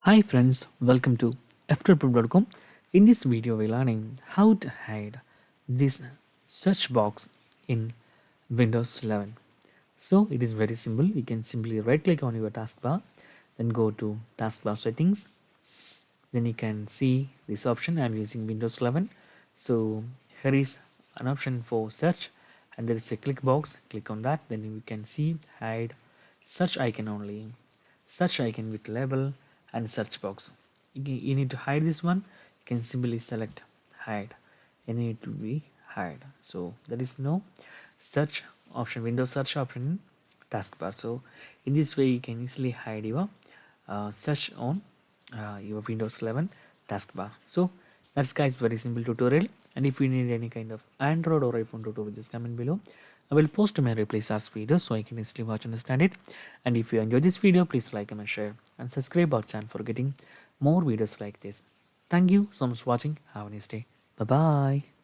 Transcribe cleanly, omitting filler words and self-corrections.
Hi friends, welcome to Ftopreview.com. In this video, we're learning how to hide this search box in Windows 11. So it is very simple. You can simply right click on your taskbar, then go to taskbar settings. Then you can see this option. I'm using Windows 11. So here is an option for search, and there is a click box. Click on that. Then you can see hide search icon only, search icon with label and search box. You need to hide this one. You can simply select hide and it will be hide. So there is no search option, Windows search option in taskbar. So in this way you can easily hide your search on your Windows 11 taskbar. So that's guys very simple tutorial, and if you need any kind of Android or iPhone tutorial, just comment below. I will post my replays as video so I can easily watch and understand it. And if you enjoy this video, please like, comment, share and subscribe our channel for getting more videos like this. Thank you so much for watching. Have a nice day. Bye bye.